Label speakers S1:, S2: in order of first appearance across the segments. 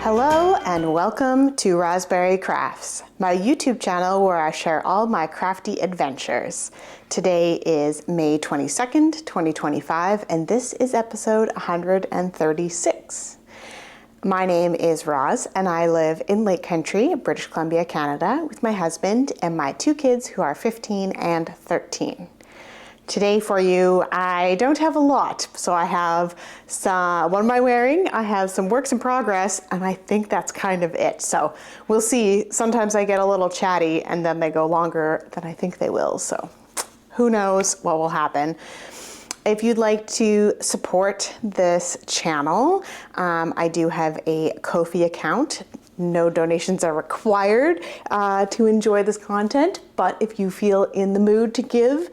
S1: Hello and welcome to Rosberry Crafts, my YouTube channel where I share all my crafty adventures. Today is May 22nd, 2025, and this is episode 136. My name is Roz and I live in Lake Country, British Columbia, Canada, with my husband and my two kids who are 15 and 13. Today for you, I don't have a lot. So I have some, what am I wearing? I have some works in progress, and I think that's kind of it. So we'll see. Sometimes I get a little chatty and then they go longer than I think they will. So who knows what will happen. If you'd like to support this channel, I do have a Ko-fi account. No donations are required to enjoy this content, but if you feel in the mood to give,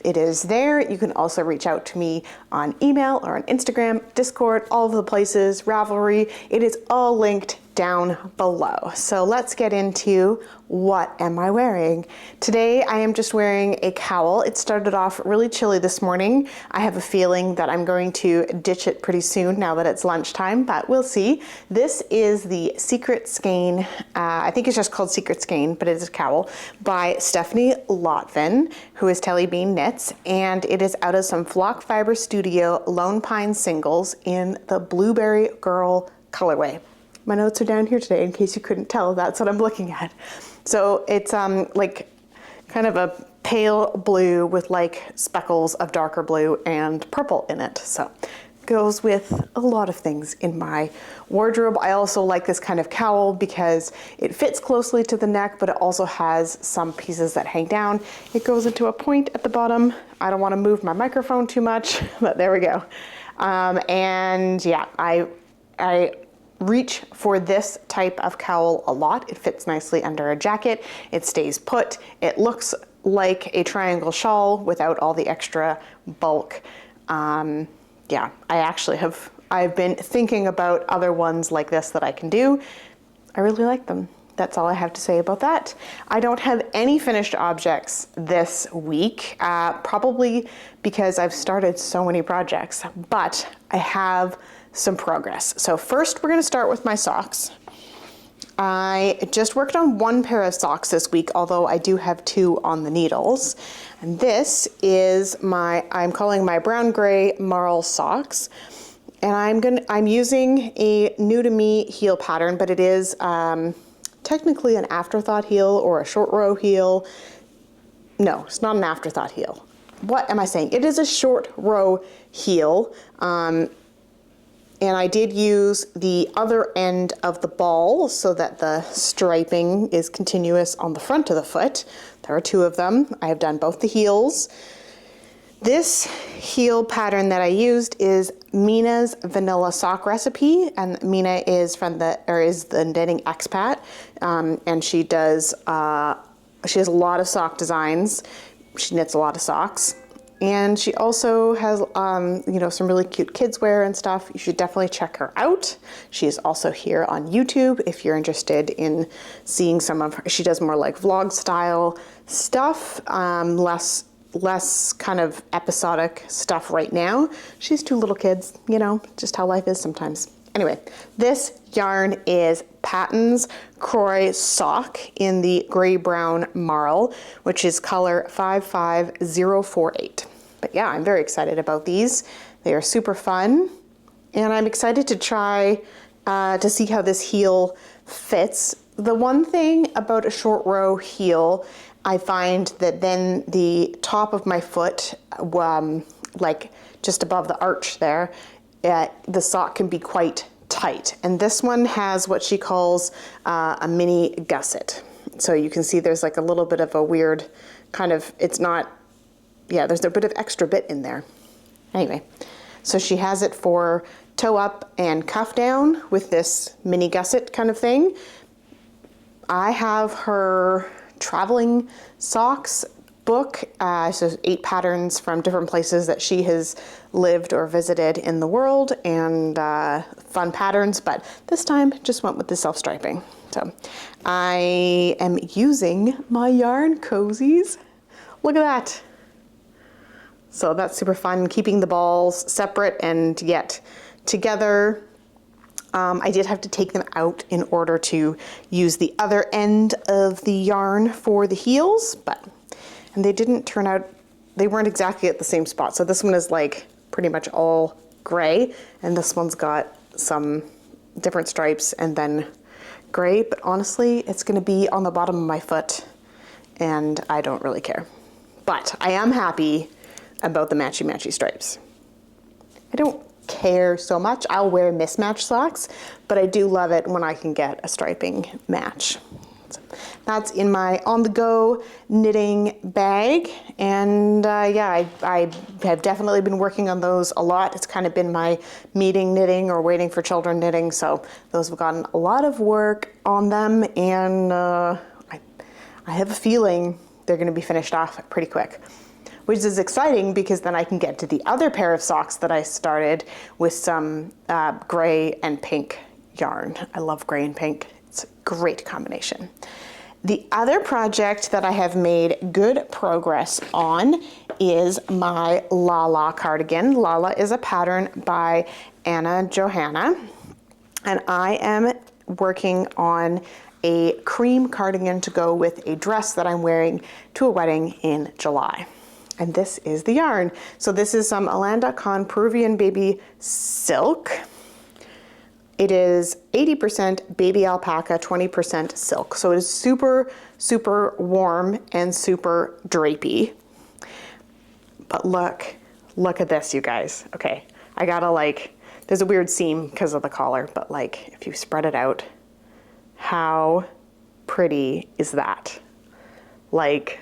S1: it is there. You can also reach out to me on email or on Instagram, Discord, all of the places, Ravelry. It is all linked down below. So let's get into what am I wearing. Today I am just wearing a cowl. It started off really chilly this morning. I have a feeling that I'm going to ditch it pretty soon now that it's lunchtime, but we'll see. This is the Secret Skein, I think it's just called Secret Skein, but it is a cowl, by Stephanie Lotvin, who is Telly Bean Knits, and it is out of some Flock Fiber Studio Lone Pine singles in the Blueberry Girl colorway. My notes are down here today in case you couldn't tell, that's what I'm looking at. So it's like kind of a pale blue with like speckles of darker blue and purple in it. So it goes with a lot of things in my wardrobe. I also like this kind of cowl because it fits closely to the neck, but it also has some pieces that hang down. It goes into a point at the bottom. I don't want to move my microphone too much, but there we go. And yeah, I reach for this type of cowl a lot. It fits nicely under a jacket. It stays put. It looks like a triangle shawl without all the extra bulk. Yeah, I've been thinking about other ones like this that I can do. I really like them. That's all I have to say about that. I don't have any finished objects this week, probably because I've started so many projects, but I have some progress. So first we're going to start with my socks. I just worked on one pair of socks this week, although I do have two on the needles. And this is I'm calling my brown gray marl socks. And I'm using a new to me heel pattern, but it is technically an afterthought heel or a short row heel. No, it's not an afterthought heel. What am I saying? It is a short row heel. And I did use the other end of the ball so that the striping is continuous on the front of the foot. There are two of them. I have done both the heels. This heel pattern that I used is Mina's vanilla sock recipe, and Mina is the knitting expat, and she has a lot of sock designs. She knits a lot of socks. And she also has, some really cute kids wear and stuff. You should definitely check her out. She is also here on YouTube if you're interested in seeing some of her. She does more like vlog style stuff, less kind of episodic stuff right now. She has two little kids, just how life is sometimes. Anyway, this yarn is Patton's Croy Sock in the gray-brown marl, which is color 55048. But yeah, I'm very excited about these. They are super fun, and I'm excited to try to see how this heel fits. The one thing about a short row heel, I find that then the top of my foot, like just above the arch there, the sock can be quite tight. And this one has what she calls a mini gusset. So you can see there's like a little bit of a weird kind of, there's a bit of extra bit in there. Anyway, so she has it for toe up and cuff down with this mini gusset kind of thing. I have her traveling socks book, so 8 patterns from different places that she has lived or visited in the world, and fun patterns, but this time just went with the self-striping. So I am using my yarn cozies. Look at that. So that's super fun, keeping the balls separate and yet together. I did have to take them out in order to use the other end of the yarn for the heels, and they didn't turn out, they weren't exactly at the same spot. So this one is like pretty much all gray, and this one's got some different stripes and then gray, but honestly, it's gonna be on the bottom of my foot and I don't really care. But I am happy about the matchy-matchy stripes. I don't care so much. I'll wear mismatched socks, but I do love it when I can get a striping match. So that's in my on-the-go knitting bag, and yeah, I have definitely been working on those a lot. It's kind of been my meeting knitting or waiting for children knitting, so those have gotten a lot of work on them, and I have a feeling they're going to be finished off pretty quick, which is exciting because then I can get to the other pair of socks that I started with some gray and pink yarn. I love gray and pink. It's a great combination. The other project that I have made good progress on is my Lala cardigan. Lala is a pattern by Anna Johanna, and I am working on a cream cardigan to go with a dress that I'm wearing to a wedding in July. And this is the yarn. So this is some Alan.com Peruvian baby silk. It is 80% baby alpaca, 20% silk. So it is super, super warm and super drapey. But look at this, you guys. Okay, I gotta like, there's a weird seam because of the collar, but like if you spread it out, how pretty is that? Like,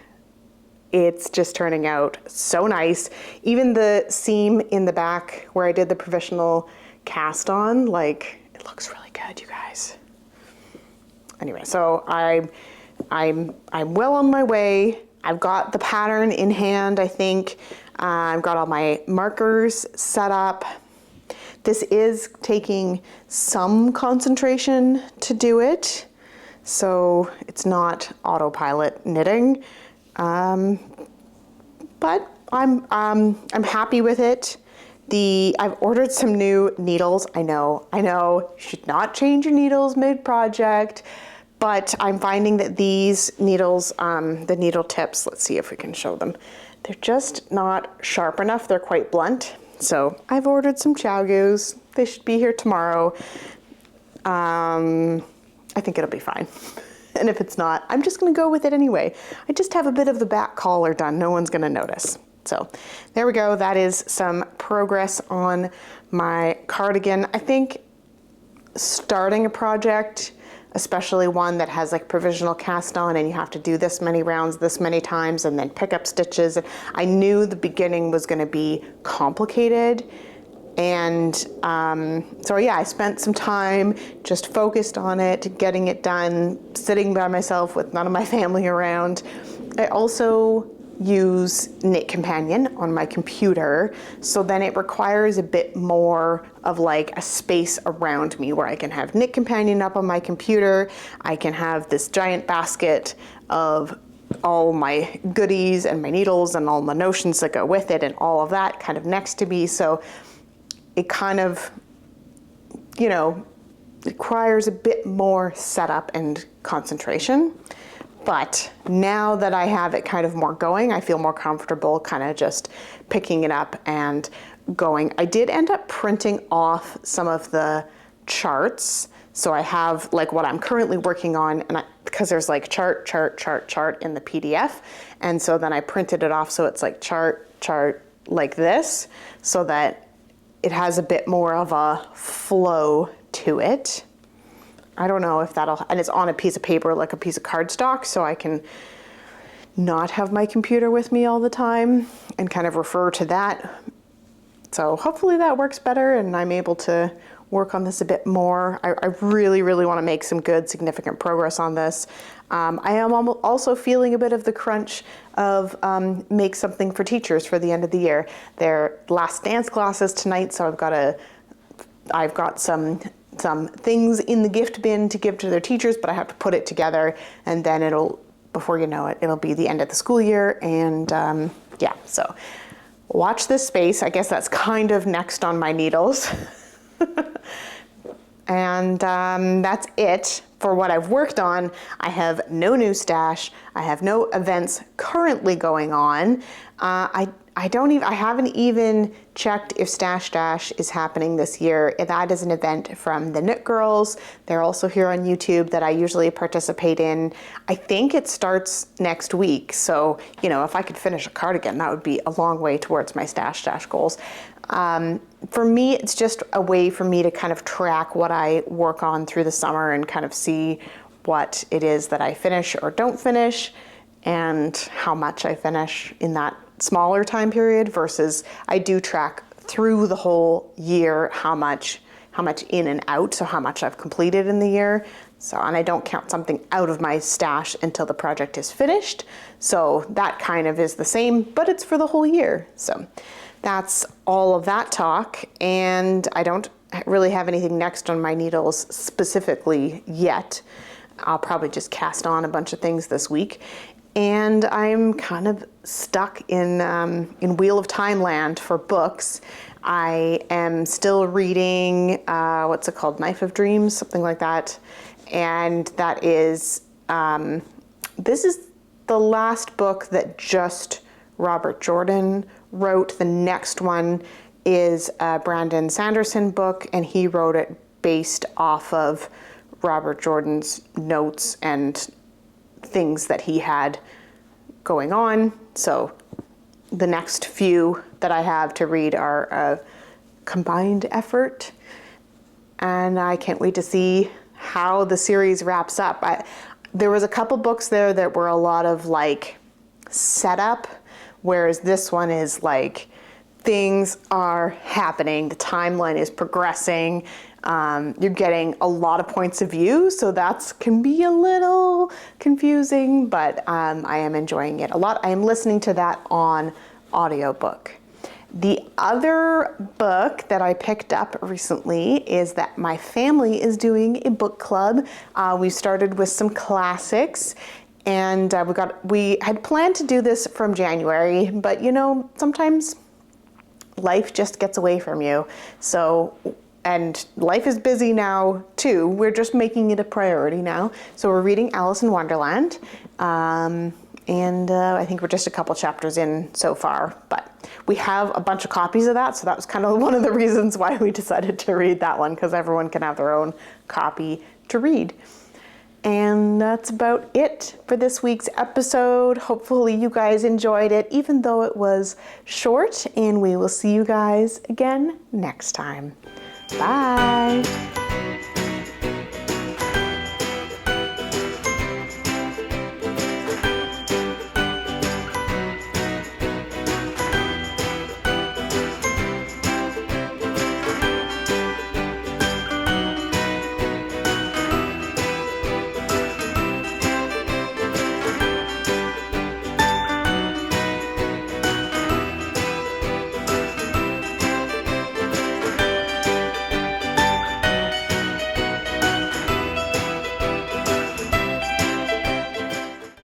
S1: it's just turning out so nice. Even the seam in the back where I did the provisional cast on, like, it looks really good, you guys. Anyway, so I'm well on my way. I've got the pattern in hand, I think. I've got all my markers set up. This is taking some concentration to do it, so it's not autopilot knitting, but I'm happy with it. I've ordered some new needles. I know, you should not change your needles mid-project, but I'm finding that these needles, the needle tips, let's see if we can show them, they're just not sharp enough. They're quite blunt. So I've ordered some Chaogus. They should be here tomorrow. I think it'll be fine. And if it's not, I'm just gonna go with it anyway. I just have a bit of the back collar done. No one's gonna notice. So there we go. That is some progress on my cardigan. I think starting a project, especially one that has like provisional cast on and you have to do this many rounds, this many times, and then pick up stitches. I knew the beginning was gonna be complicated. And so yeah, I spent some time just focused on it, getting it done, sitting by myself with none of my family around. I also use Knit Companion on my computer, so then it requires a bit more of like a space around me where I can have Knit Companion up on my computer. I can have this giant basket of all my goodies and my needles and all the notions that go with it and all of that kind of next to me. So it kind of, you know, requires a bit more setup and concentration. But now that I have it kind of more going, I feel more comfortable kind of just picking it up and going. I did end up printing off some of the charts. So I have like what I'm currently working on, and because there's like chart in the PDF. And so then I printed it off so it's like chart like this, so that it has a bit more of a flow to it. I don't know if that'll, and it's on a piece of paper, like a piece of cardstock, so I can not have my computer with me all the time and kind of refer to that. So hopefully that works better and I'm able to work on this a bit more. I really, really want to make some good, significant progress on this. I am also feeling a bit of the crunch of make something for teachers for the end of the year. Their last dance classes tonight, so I've got some things in the gift bin to give to their teachers, but I have to put it together, and then before you know it, it'll be the end of the school year, and yeah, so watch this space. I guess that's kind of next on my needles. And that's it for what I've worked on. I have no new stash. I have no events currently going on. I haven't even checked if Stash Dash is happening this year. That is an event from the Knit Girls. They're also here on YouTube that I usually participate in. I think it starts next week. So, you know, if I could finish a cardigan, that would be a long way towards my Stash Dash goals. For me, it's just a way for me to kind of track what I work on through the summer and kind of see what it is that I finish or don't finish and how much I finish in that smaller time period versus I do track through the whole year how much in and out, so how much I've completed in the year. So, and I don't count something out of my stash until the project is finished. So that kind of is the same, but it's for the whole year. So that's all of that talk. And I don't really have anything next on my needles specifically yet. I'll probably just cast on a bunch of things this week. And I'm kind of stuck in Wheel of Time land for books. I am still reading, what's it called? Knife of Dreams, something like that. And that is, this is the last book that just Robert Jordan wrote. The next one is a Brandon Sanderson book, and he wrote it based off of Robert Jordan's notes and things that he had going on. So the next few that I have to read are a combined effort, and I can't wait to see how the series wraps up. There was a couple books there that were a lot of like setup, whereas this one is like things are happening, the timeline is progressing. You're getting a lot of points of view, so that can be a little confusing, but I am enjoying it a lot. I am listening to that on audiobook. The other book that I picked up recently is that my family is doing a book club. We started with some classics, and we had planned to do this from January, but you know, sometimes life just gets away from you. So, and life is busy now too. We're just making it a priority now. So we're reading Alice in Wonderland. And I think we're just a couple chapters in so far, but we have a bunch of copies of that. So that was kind of one of the reasons why we decided to read that one, because everyone can have their own copy to read. And that's about it for this week's episode. Hopefully you guys enjoyed it, even though it was short, and we will see you guys again next time. Bye.